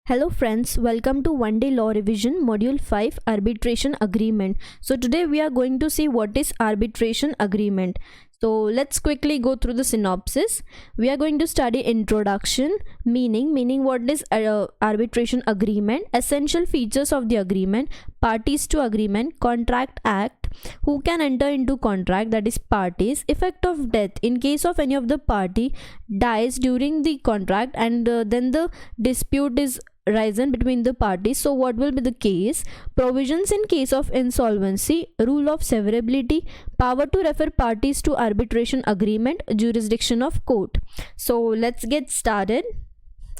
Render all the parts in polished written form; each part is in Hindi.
Hello friends, welcome to One Day Law Revision Module 5 Arbitration Agreement. So today we are going to see what is arbitration agreement. So let's quickly go through the synopsis. We are going to study introduction, meaning what is arbitration agreement, essential features of the agreement, parties to agreement, contract act, who can enter into contract, that is parties, effect of death in case of any of the party dies during the contract and then the dispute is risen between the parties. So what will be the case? Provisions in case of insolvency, rule of severability, power to refer parties to arbitration agreement, jurisdiction of court. So let's get started.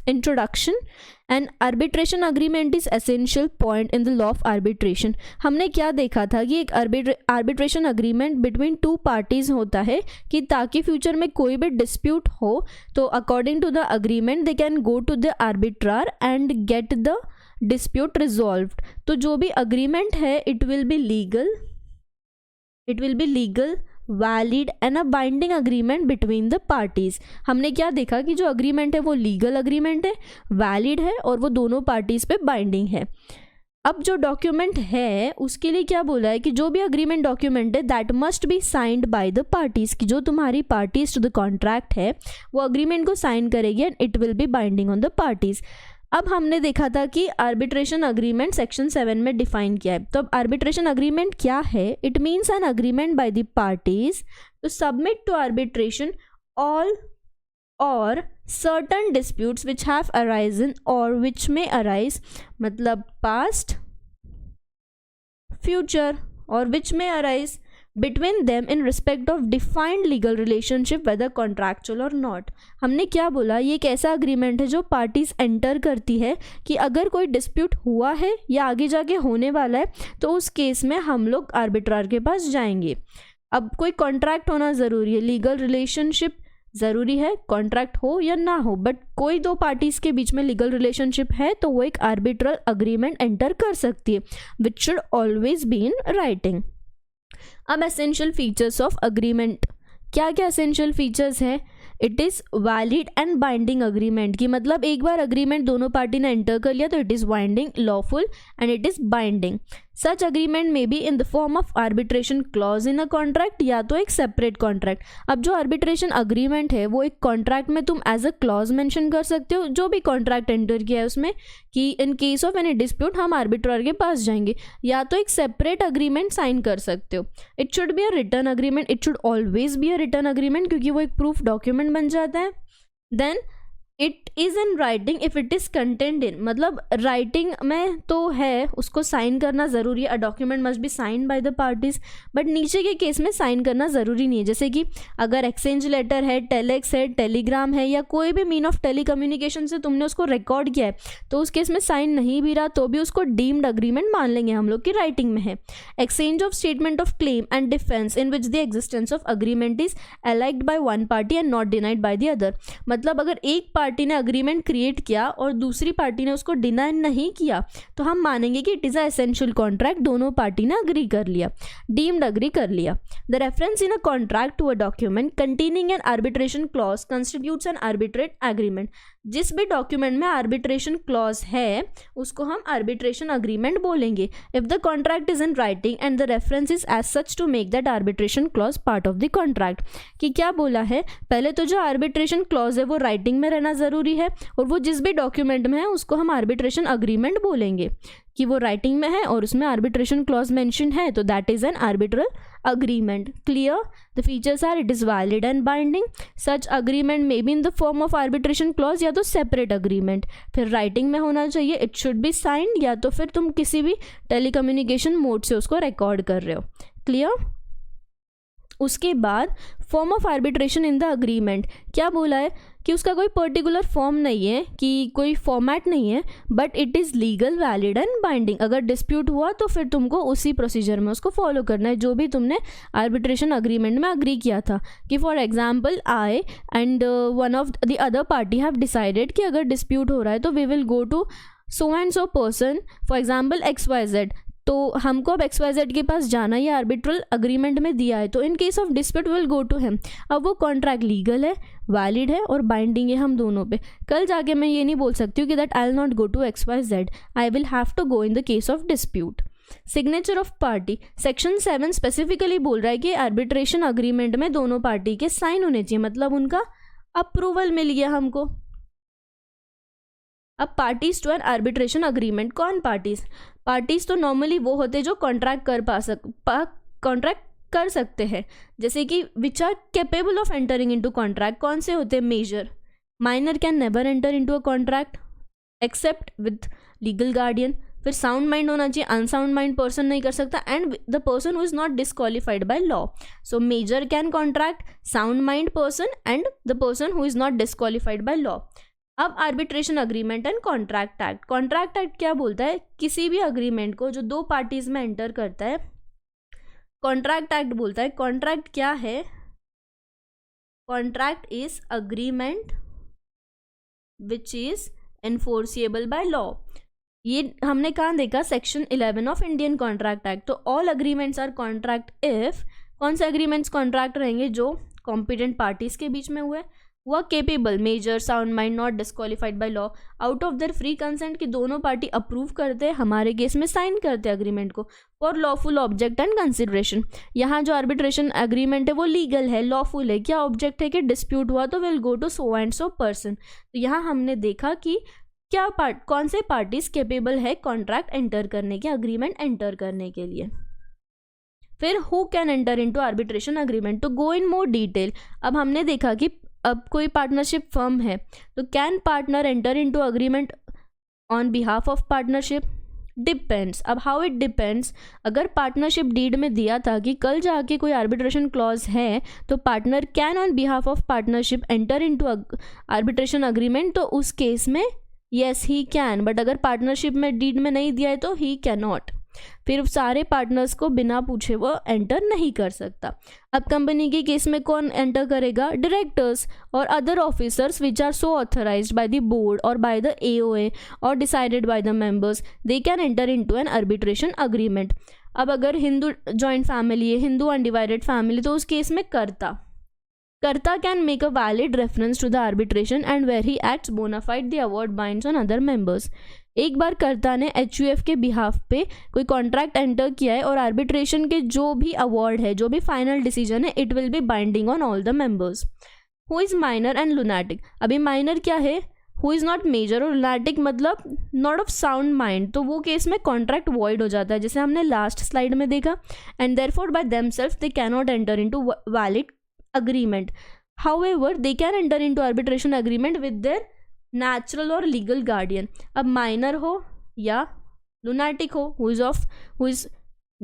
Introduction. An arbitration agreement is essential point in the law of arbitration. हमने क्या देखा था कि एक arbitration agreement between two parties होता है कि ताकि फ्यूचर में कोई भी dispute हो तो according to the agreement they can go to the arbitrar and get the dispute resolved. तो जो भी agreement है it will be legal, valid and a binding agreement between the parties. हमने क्या देखा कि जो अग्रीमेंट है वो लीगल अग्रीमेंट है, वैलिड है और वो दोनों पार्टीज पे बाइंडिंग है. अब जो डॉक्यूमेंट है उसके लिए क्या बोला है कि जो भी अग्रीमेंट डॉक्यूमेंट है that must be signed by the parties, कि जो तुम्हारी पार्टीज टू द कॉन्ट्रैक्ट है वो अग्रीमेंट को साइन करेगी and it will be binding on the parties. अब हमने देखा था कि आर्बिट्रेशन अग्रीमेंट सेक्शन 7 में डिफाइन किया है. तो अब आर्बिट्रेशन अग्रीमेंट क्या है? It means an agreement by the parties to submit to arbitration all or certain disputes which have arisen or which में अराइज, मतलब पास्ट, फ्यूचर और विच में arise between them in respect of defined legal relationship whether contractual or not. हमने क्या बोला? ये एक ऐसा अग्रीमेंट है जो पार्टीज एंटर करती है कि अगर कोई डिस्प्यूट हुआ है या आगे जाके होने वाला है तो उस केस में हम लोग आर्बिट्रार के पास जाएंगे. अब कोई कॉन्ट्रैक्ट होना ज़रूरी है, लीगल रिलेशनशिप ज़रूरी है, कॉन्ट्रैक्ट हो या ना हो, बट कोई दो पार्टीज़ के बीच में लीगल रिलेशनशिप है तो वो एक आर्बिट्रल अग्रीमेंट एंटर कर सकती है which should always be in writing. अब एसेंशियल फीचर्स ऑफ अग्रीमेंट. क्या क्या एसेंशियल फीचर्स है? It is valid and binding agreement, की मतलब एक बार अग्रीमेंट दोनों पार्टी ने एंटर कर लिया तो it is binding, lawful and it is binding. Such agreement में be in the form of arbitration clause in a contract या तो एक सेपरेट कॉन्ट्रैक्ट. अब जो आर्बिट्रेशन अग्रीमेंट है वो एक कॉन्ट्रैक्ट में तुम एज अ क्लॉज मेंशन कर सकते हो जो भी कॉन्ट्रैक्ट एंटर किया है उसमें कि इन केस ऑफ एनी डिस्प्यूट हम आर्बिट्रार के पास जाएंगे, या तो एक सेपरेट अग्रीमेंट साइन कर सकते हो. It should be a written agreement, it should always be a written agreement क्योंकि वो एक प्रूफ डॉक्यूमेंट बन जाता है. Then it is in writing if it is contained in, मतलब राइटिंग में तो है, उसको साइन करना ज़रूरी है. A document must be sign by the parties, but नीचे के केस में साइन करना ज़रूरी नहीं है. जैसे कि अगर एक्सचेंज लेटर है, टेलेक्स है, टेलीग्राम है या कोई भी मीन ऑफ टेली कम्युनिकेशन से तुमने उसको रिकॉर्ड किया है तो उस केस में साइन नहीं भी रहा तो भी उसको डीम्ड अग्रीमेंट मान लेंगे हम लोग की राइटिंग में है. Exchange of statement of claim and defence in which the existence of agreement is alleged by one party and not denied by the other, मतलब अगर एक पार्टी ने अग्रीमेंट क्रिएट किया और दूसरी पार्टी ने उसको डिनाई नहीं किया तो हम मानेंगे कि it is a essential contract, दोनों पार्टी ने अग्री कर लिया, डीम्ड अग्री कर लिया. The reference in a contract to a document containing an arbitration clause constitutes an arbitrate agreement. जिस भी डॉक्यूमेंट में आर्बिट्रेशन क्लॉज है उसको हम आर्बिट्रेशन अग्रीमेंट बोलेंगे if the contract is in writing and the reference is as such to make that arbitration clause part of the contract. कि क्या बोला है? पहले तो जो आर्बिट्रेशन क्लॉज है वो राइटिंग में रहना ज़रूरी है और वो जिस भी डॉक्यूमेंट में है उसको हम आर्बिट्रेशन अग्रीमेंट बोलेंगे कि वो राइटिंग में है और उसमें आर्बिट्रेशन क्लॉज मेंशन है तो that is an arbitral agreement. Clear? The features are it is valid and binding. Such agreement may be in the form of arbitration clause या तो सेपरेट अग्रीमेंट, फिर राइटिंग में होना चाहिए, इट शुड बी साइंड या तो फिर तुम किसी भी टेलीकम्युनिकेशन मोड से उसको रिकॉर्ड कर रहे हो. क्लियर? उसके बाद form of arbitration in the agreement. क्या बोला है कि उसका कोई पर्टिकुलर फॉर्म नहीं है, कि कोई फॉर्मेट नहीं है, but it is legal, valid and binding. अगर डिस्प्यूट हुआ तो फिर तुमको उसी प्रोसीजर में उसको फॉलो करना है जो भी तुमने आर्बिट्रेशन अग्रीमेंट में अग्री किया था. कि for example I and one of the other party have decided कि अगर डिस्प्यूट हो रहा है तो we will go to so and so person, for example XYZ, तो हमको अब XYZ के पास जाना, ये आर्बिट्रल अग्रीमेंट में दिया है, तो in case of dispute will go to him. अब वो कॉन्ट्रैक्ट लीगल है, वैलिड है और बाइंडिंग है हम दोनों पे। कल जाके मैं ये नहीं बोल सकती हूँ कि that I will not go to XYZ, I will have to go in the case of dispute. Signature of party, section 7 specifically बोल रहा है कि आर्बिट्रेशन अग्रीमेंट में दोनों पार्टी के साइन होने चाहिए, मतलब उनका अप्रूवल मिल गया हमको। अब parties to an arbitration agreement, कौन पार्टीज? पार्टीज तो नॉर्मली वो होते जो कॉन्ट्रैक्ट कर सकते हैं, जैसे कि which are capable of entering into contract. कौन से होते हैं? Major. Minor can never enter into a contract except with legal guardian. फिर साउंड माइंड होना चाहिए, अनसाउंड माइंड पर्सन नहीं कर सकता, and the person who is not disqualified by law. So major can contract, sound mind person and the person who is not disqualified by law. अब arbitration agreement and contract act. Contract act क्या बोलता है? किसी भी अग्रीमेंट को जो दो पार्टीज में एंटर करता है, कॉन्ट्रैक्ट एक्ट बोलता है कॉन्ट्रैक्ट क्या है? Contract is agreement which is enforceable by law. ये हमने कहाँ देखा? Section 11 of Indian contract act. तो all agreements are contract if, कौन से अग्रीमेंट्स कॉन्ट्रैक्ट रहेंगे? जो कॉम्पिटेंट पार्टीज के बीच में हुए, वह capable, major, sound mind, not disqualified by law, out of their free consent, कि दोनों पार्टी अप्रूव करते हैं, हमारे केस में साइन करते हैं अग्रीमेंट को, for lawful object and consideration. यहाँ जो आर्बिट्रेशन अग्रीमेंट है वो लीगल है, लॉफुल है। क्या ऑब्जेक्ट है? कि डिस्प्यूट हुआ तो will go to so and so person. तो यहाँ हमने देखा कि क्या कौन से पार्टीज केपेबल है कॉन्ट्रैक्ट एंटर करने के, अग्रीमेंट एंटर करने के लिए। फिर who can enter into arbitration agreement, to go in more detail. अब हमने देखा कि अब कोई पार्टनरशिप फर्म है तो can partner enter into agreement on behalf of partnership? Depends. अब हाउ इट डिपेंड्स, अगर पार्टनरशिप डीड में दिया था कि कल जाके कोई आर्बिट्रेशन क्लॉज है तो partner can on behalf of partnership enter into arbitration agreement, तो उस केस में येस ही कैन। बट अगर पार्टनरशिप में डीड में नहीं दिया है तो ही कैन नॉट। फिर सारे पार्टनर्स को बिना पूछे वो एंटर नहीं कर सकता। अब कंपनी के केस में कौन एंटर करेगा? डायरेक्टर्स और other officers which are so authorised by the board और बाय द AOA और decided by the members, they can enter into an arbitration agreement. अब अगर हिंदू जॉइंट फैमिली है, हिंदू अनडिवाइडेड फैमिली, तो उस केस में कर्ता can make a valid reference to the arbitration and where he acts bona fide the award binds on other members। एक बार कर्ता ने HUF के बिहाफ पे कोई कॉन्ट्रैक्ट एंटर किया है और आर्बिट्रेशन के जो भी अवार्ड है, जो भी फाइनल डिसीजन है, it will be binding on all the members. Who is minor and lunatic, अभी माइनर क्या है? हु इज़ नॉट मेजर, और लुनाटिक मतलब नॉट ऑफ साउंड माइंड, तो वो केस में कॉन्ट्रैक्ट वॉइड हो जाता है, जैसे हमने लास्ट स्लाइड में देखा। And therefore by themself they can not enter into valid agreement. However, they can enter into arbitration agreement with their natural or legal guardian। अब minor हो या lunatic हो, who is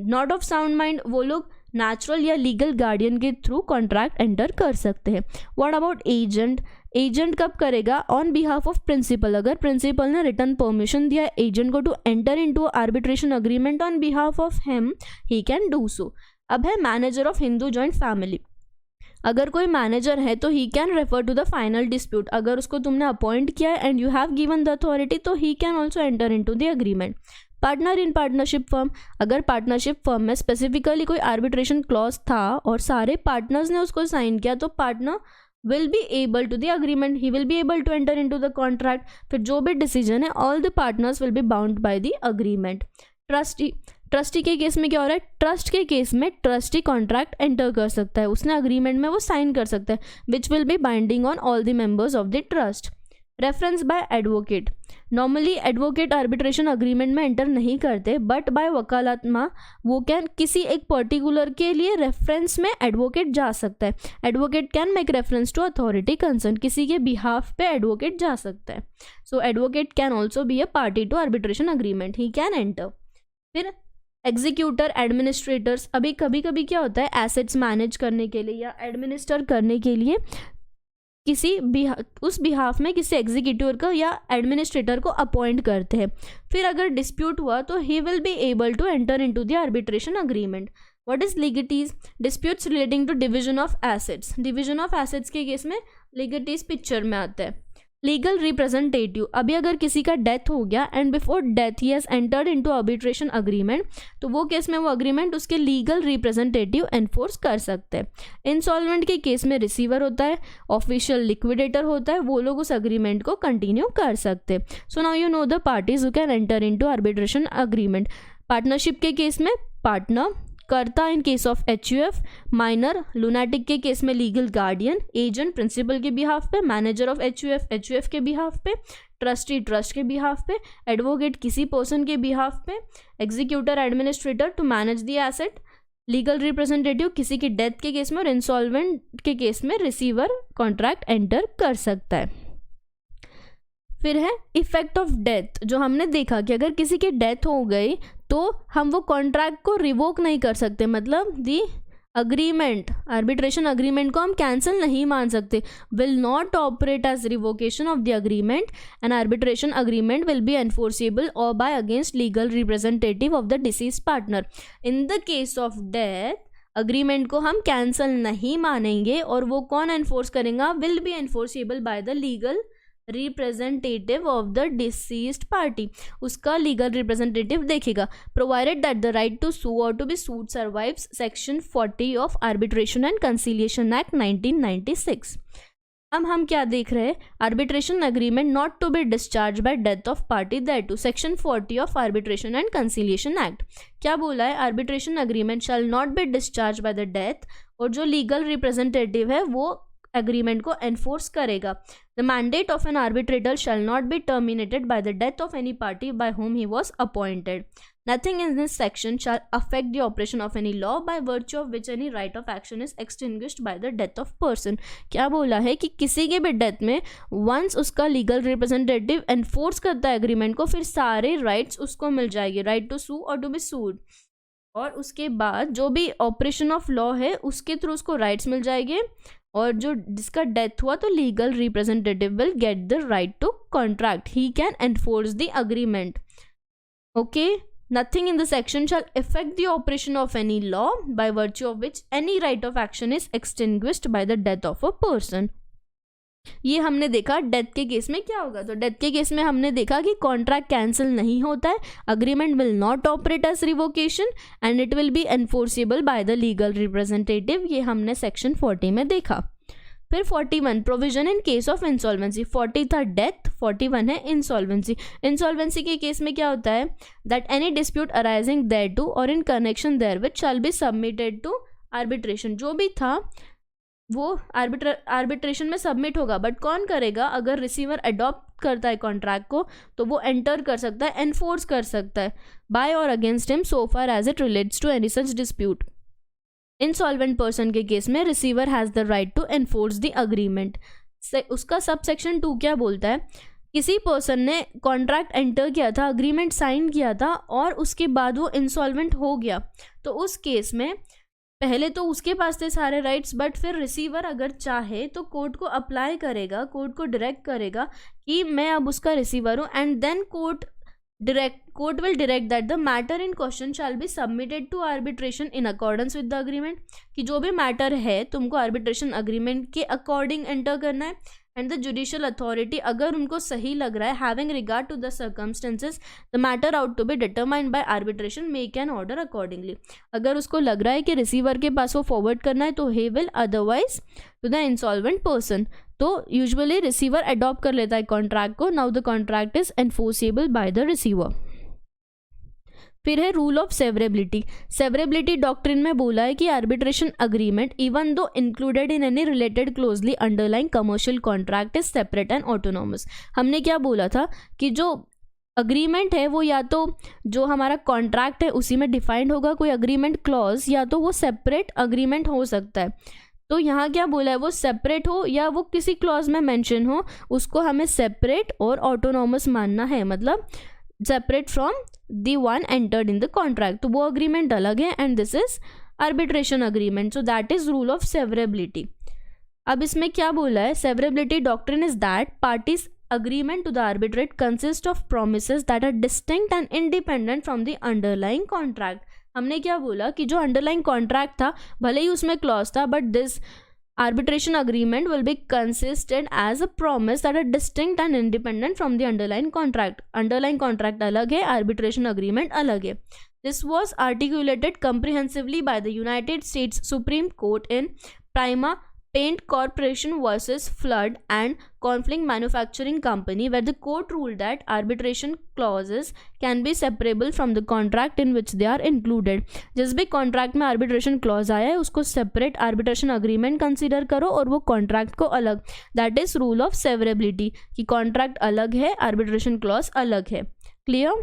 not of sound mind, वो लोग natural या legal guardian के थ्रू contract enter कर सकते हैं। What about agent? एजेंट कब करेगा? On behalf of principal. अगर प्रिंसिपल ने रिटर्न परमिशन दिया एजेंट को to enter into arbitration agreement on behalf of him, he can do so. अब है manager of Hindu joint family. अगर कोई मैनेजर है तो he can refer to the final dispute. अगर उसको तुमने अपॉइंट किया है and you have given the authority, तो he can also enter into the agreement. Partner in partnership firm, अगर पार्टनरशिप फर्म में स्पेसिफिकली कोई आर्बिट्रेशन क्लॉज था और सारे पार्टनर्स ने उसको साइन किया, तो partner will be able to the agreement, he will be able to enter into the contract. फिर जो भी डिसीजन है, all the partners will be bound by the agreement. Trustee के केस में क्या हो रहा है? ट्रस्ट के केस में ट्रस्टी कॉन्ट्रैक्ट एंटर कर सकता है, उसने अग्रीमेंट में वो साइन कर सकता है, which will be binding on all the members of the trust. Reference by advocate, normally advocate arbitration agreement में एंटर नहीं करते, बट बाय वकालतमा वो कैन किसी एक पर्टिकुलर के लिए रेफरेंस में एडवोकेट जा सकता है। Advocate can make reference to authority concern, किसी के बिहाफ पे एडवोकेट जा सकता है। So advocate can also be a party to arbitration agreement, he can enter. फिर एग्जीक्यूटर, एडमिनिस्ट्रेटर्स, अभी कभी कभी क्या होता है, एसेट्स मैनेज करने के लिए या एडमिनिस्टर करने के लिए किसी उस बिहाफ में किसी एग्जीक्यूटिव को या एडमिनिस्ट्रेटर को अपॉइंट करते हैं। फिर अगर डिस्प्यूट हुआ तो he will be able to enter into the arbitration agreement. What is legatees? Disputes relating to division of assets. Division of assets के केस में लीगेटीज पिक्चर में आता है। लीगल रिप्रेजेंटेटिव, अभी अगर किसी का डेथ हो गया and before death he has entered into arbitration agreement, तो वो केस में वो अग्रीमेंट उसके लीगल रिप्रेजेंटेटिव एनफोर्स कर सकते हैं। इंसॉल्वेंट के केस में रिसीवर होता है, ऑफिशियल लिक्विडेटर होता है, वो लोग उस अग्रीमेंट को कंटिन्यू कर सकते हैं। So now you know the parties who can enter into arbitration agreement. Partnership के केस में partner, karta in case of HUF, minor, lunatic के केस में लीगल गार्डियन, एजेंट प्रिंसिपल के बिहाफ पे, मैनेजर ऑफ HUF के बिहाफ पे, ट्रस्टी ट्रस्ट के बिहाफ पे, एडवोकेट किसी पर्सन के बिहाफ पे, executor administrator to manage the asset, legal representative किसी की डेथ के केस में, और इंसॉल्वेंट के केस में रिसीवर कॉन्ट्रैक्ट एंटर कर सकता है। फिर है इफेक्ट ऑफ डेथ, जो हमने देखा कि अगर किसी की डेथ हो गई तो हम वो कॉन्ट्रैक्ट को रिवोक नहीं कर सकते, मतलब दी अग्रीमेंट, आर्बिट्रेशन अग्रीमेंट को हम कैंसिल नहीं मान सकते। Will not operate as revocation of the agreement and arbitration agreement will be enforceable or by against legal representative of the deceased partner. In the case of death agreement को हम कैंसिल नहीं मानेंगे और वो कौन एनफोर्स करेगा, will be enforceable by the legal representative of the deceased party, उसका लीगल रिप्रेजेंटेटिव देखेगा। Provided that the right to sue or to be sued survives section 40 of arbitration and conciliation act 1996। अब हम क्या देख रहे हैं, arbitration agreement not to be discharge by death of party that to section 40 of arbitration and conciliation act. क्या बोला है, arbitration agreement shall not B discharge bye the death, और जो लीगल रिप्रेजेंटेटिव है वो एग्रीमेंट को एनफोर्स करेगा। The mandate of an arbitrator shall not be terminated by the death of any party by whom he was appointed. Nothing in this section shall affect the operation of any law by virtue of which any right of action is extinguished by the death of person. क्या बोला है कि किसी के भी डेथ में वंस उसका लीगल रिप्रेजेंटेटिव एनफोर्स करता है एग्रीमेंट को, फिर सारे राइट्स उसको मिल जाएंगे, right to sue or to be सूड, और उसके बाद जो भी ऑपरेशन ऑफ लॉ है उसके थ्रू उसको राइट्स मिल जाएंगे, और जो जिसका डेथ हुआ तो legal representative will get the right to contract, he can enforce the agreement. Okay, nothing in the section shall effect the operation of any law by virtue of which any right of action is extinguished by the death of a person. ये हमने देखा डेथ के केस में क्या होगा, तो डेथ के केस में हमने देखा कि कॉन्ट्रैक्ट कैंसिल नहीं होता है, agreement will not operate as revocation and it will be enforceable by the legal representative. ये हमने सेक्शन 40 में देखा। फिर 41 provision in case of insolvency, 40 था डेथ, 41 है इंसॉल्वेंसी। इंसॉल्वेंसी के केस में क्या होता है, that any dispute arising thereto or in connection there which shall be submitted to arbitration. जो भी था वो आर्बिट्रेशन में सबमिट होगा, बट कौन करेगा, अगर रिसीवर अडॉप्ट करता है कॉन्ट्रैक्ट को तो वो एंटर कर सकता है, एनफोर्स कर सकता है बाय और against him so far as it relates to any such dispute. Insolvent person के केस में receiver has the right to enforce the agreement. उसका सब सेक्शन 2 क्या बोलता है, किसी पर्सन ने कॉन्ट्रैक्ट एंटर किया था, अग्रीमेंट साइन किया था और उसके बाद वो इंसॉल्वेंट हो गया, तो उस केस में पहले तो उसके पास थे सारे राइट्स, बट फिर रिसीवर अगर चाहे तो कोर्ट को अप्लाई करेगा, कोर्ट को डायरेक्ट करेगा कि मैं अब उसका रिसीवर हूँ, and then court will direct that the matter in question shall be submitted to arbitration in accordance with the agreement, कि जो भी मैटर है तुमको आर्बिट्रेशन अग्रीमेंट के अकॉर्डिंग एंटर करना है, एंड द जुडिशियल अथॉरिटी अगर उनको सही लग रहा है, having regard to the circumstances the matter out to be determined by arbitration make an order accordingly. अगर उसको लग रहा है कि रिसीवर के पास वो फॉरवर्ड करना है तो he will, otherwise to the insolvent person. तो यूजुअली रिसीवर अडॉप्ट कर लेता है कॉन्ट्रैक्ट को। Now the contract is enforceable by the receiver. फिर है rule of severability. Severability doctrine में बोला है कि arbitration agreement even though included in any related closely underlying commercial contract is separate and autonomous. हमने क्या बोला था कि जो अग्रीमेंट है वो या तो जो हमारा कॉन्ट्रैक्ट है उसी में डिफाइंड होगा कोई अग्रीमेंट क्लॉज, या तो वो सेपरेट अग्रीमेंट हो सकता है। तो यहाँ क्या बोला है, वो सेपरेट हो या वो किसी क्लॉज में मेंशन हो, उसको हमें सेपरेट और ऑटोनॉमस मानना है, मतलब separate from the one entered in the contract. तो वो अग्रीमेंट अलग है and this is arbitration agreement. So that is rule of severability. अब इसमें क्या बोला है, severability doctrine is that parties agreement to the arbitrate consists of promises that are distinct and independent from the underlying contract। हमने क्या बोला कि जो अंडरलाइंग कॉन्ट्रैक्ट था भले ही उसमें क्लॉज था, but this arbitration agreement will be consisted as a promise that are distinct and independent from the underlying contract. Underlying contract अलग है, arbitration agreement अलग है. This was articulated comprehensively by the United States Supreme Court in Prima Paint Corporation versus Flood and Conflict Manufacturing Company, where the court ruled that arbitration clauses can be separable from the contract in which they are included. जिस भी contract में arbitration clause आया है उसको separate arbitration agreement consider करो और वो contract को अलग. That is rule of severability कि contract अलग है, arbitration clause अलग है. Clear?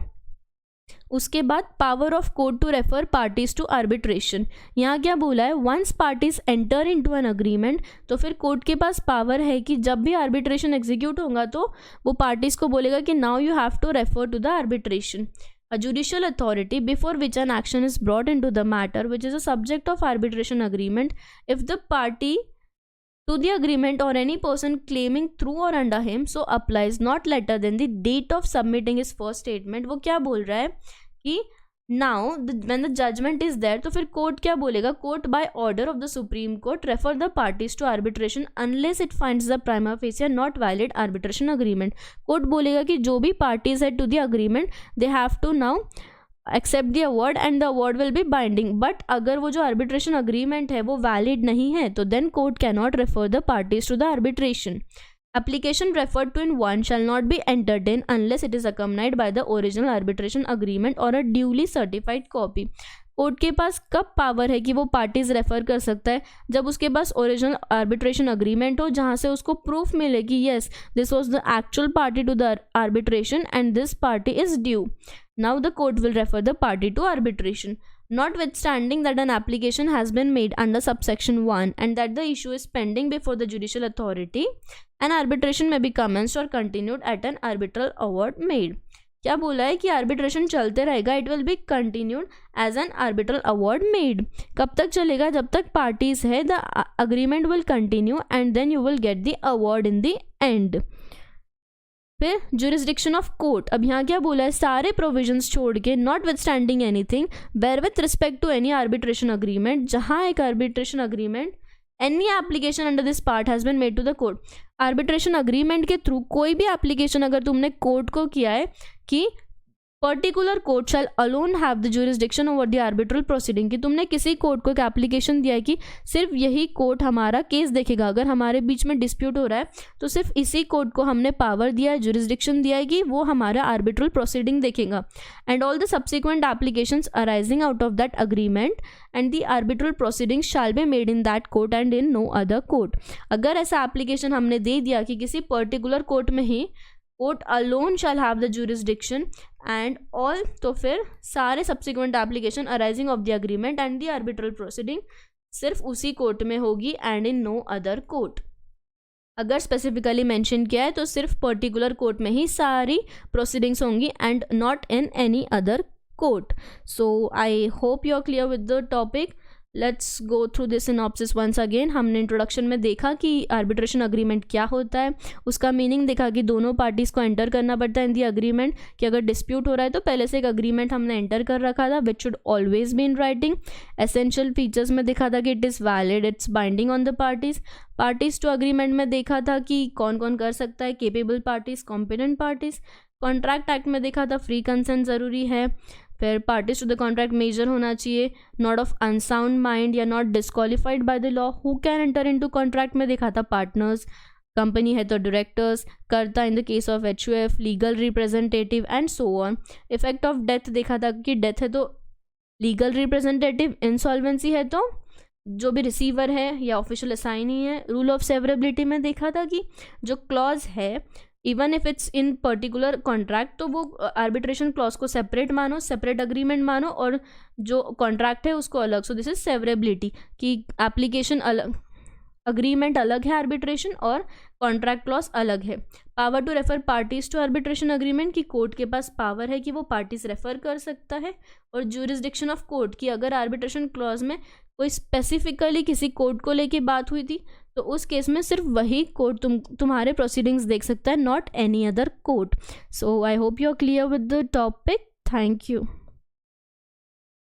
उसके बाद power of court to refer parties to arbitration. यहाँ क्या बोला है, once parties enter into an agreement, तो फिर कोर्ट के पास पावर है कि जब भी आर्बिट्रेशन एग्जीक्यूट होगा तो वो पार्टीज को बोलेगा कि now you have to refer to the arbitration. A judicial authority before which an action is brought into the matter which is a subject of arbitration agreement, if the party to the agreement or any person claiming through or under him so applies not later than the date of submitting his first statement. वो क्या बोल रहा है कि now when the judgment is there, तो फिर कोर्ट क्या बोलेगा, court by order of the Supreme Court refer the parties to arbitration unless it finds the prima facie not valid arbitration agreement. Court बोलेगा कि जो भी parties है to the agreement they have to now accept the award and the award will be binding. but अगर वो जो arbitration agreement है वो valid नहीं है तो then court cannot refer the parties to the arbitration. Application referred to in one shall not be entertained unless it is accompanied by the original arbitration agreement or a duly certified copy. Court के पास कब पावर है कि वो पार्टीज रेफर कर सकता है, जब उसके पास ओरिजिनल आर्बिट्रेशन अग्रीमेंट हो जहाँ से उसको प्रूफ मिले कि yes this was the actual party to the arbitration and this party is due. Now the court will refer the party to arbitration. Notwithstanding that an application has been made under subsection 1 and that the issue is pending before the judicial authority, an arbitration may be commenced or continued at an arbitral award made. क्या बोला है कि आर्बिट्रेशन चलते रहेगा, it will be continued as an arbitral award made. कब तक चलेगा, जब तक पार्टीज है the agreement will continue and then you will get the award in the end. फिर जुरिस्डिक्शन ऑफ कोर्ट. अब यहाँ क्या बोला है, सारे प्रोविजंस छोड़ के notwithstanding anything where with respect to any arbitration agreement, जहाँ एक arbitration agreement any application under this part has been made to the court. Arbitration agreement के थ्रू कोई भी एप्लीकेशन अगर तुमने कोर्ट को किया है कि particular court shell alone have the jurisdiction over the arbitral proceeding, कि तुमने किसी कोर्ट को एक एप्लीकेशन दिया है कि सिर्फ यही कोर्ट हमारा केस देखेगा, अगर हमारे बीच में डिस्प्यूट हो रहा है तो सिर्फ इसी कोर्ट को हमने पावर दिया है, जुरिस्डिक्शन दिया है कि वो हमारा आर्बिट्रल प्रोसीडिंग देखेगा. And all the subsequent applications arising out of that agreement and the arbitral proceeding shall be made in that court and in no other court. अगर ऐसा एप्लीकेशन हमने दे दिया कि किसी पर्टिकुलर कोर्ट में ही court alone shall have the jurisdiction and all, तो फिर सारे subsequent application arising of the agreement and the arbitral proceeding सिर्फ उसी कोर्ट में होगी and in no other court. अगर स्पेसिफिकली मेंशन किया है तो सिर्फ पर्टिकुलर कोर्ट में ही सारी प्रोसीडिंग्स होंगी and not in any other court. So I hope you are clear with the topic. Let's go through this synopsis once again. हमने इंट्रोडक्शन में देखा कि आर्बिट्रेशन अग्रीमेंट क्या होता है, उसका मीनिंग देखा कि दोनों पार्टीज़ को एंटर करना पड़ता है इन दी अग्रीमेंट, कि अगर डिस्प्यूट हो रहा है तो पहले से एक अग्रीमेंट हमने एंटर कर रखा था which should always be in writing. Essential features में देखा था कि it is valid, it's binding on the parties to agreement में देखा था कि कौन कौन कर सकता है, capable parties, competent parties. Contract act में देखा था फ्री कंसेंट ज़रूरी है. फिर parties to the contract major होना चाहिए, नॉट ऑफ अनसाउंड माइंड या not disqualified by the law. Who can enter into contract में देखा था पार्टनर्स, कंपनी है तो डायरेक्टर्स, कर्ता इन the case of HUF, legal representative and so on. Effect of death देखा था कि डेथ है तो लीगल रिप्रेजेंटेटिव, इंसॉल्वेंसी है तो जो भी रिसीवर है या ऑफिशियल असाइनी है. रूल ऑफ सेवरेबिलिटी में देखा था कि जो क्लॉज है even if it's in particular contract तो वो आर्बिट्रेशन क्लॉज को सेपरेट मानो, सेपरेट अग्रीमेंट मानो और जो कॉन्ट्रैक्ट है उसको अलग. सो दिस इज सेवरेबिलिटी कि एप्लीकेशन अलग, अग्रीमेंट अलग है आर्बिट्रेशन और कॉन्ट्रैक्ट क्लॉज अलग है. Power to refer parties to arbitration agreement कि कोर्ट के पास पावर है कि वो पार्टीज रेफर कर सकता है. और ज्यूरिसडिक्शन ऑफ कोर्ट कि अगर आर्बिट्रेशन क्लॉज में कोई स्पेसिफिकली किसी कोर्ट को लेके बात हुई थी तो उस केस में सिर्फ वही कोर्ट तुम्हारे प्रोसीडिंग्स देख सकता है, not any other court. So I hope you are clear with the topic. Thank you.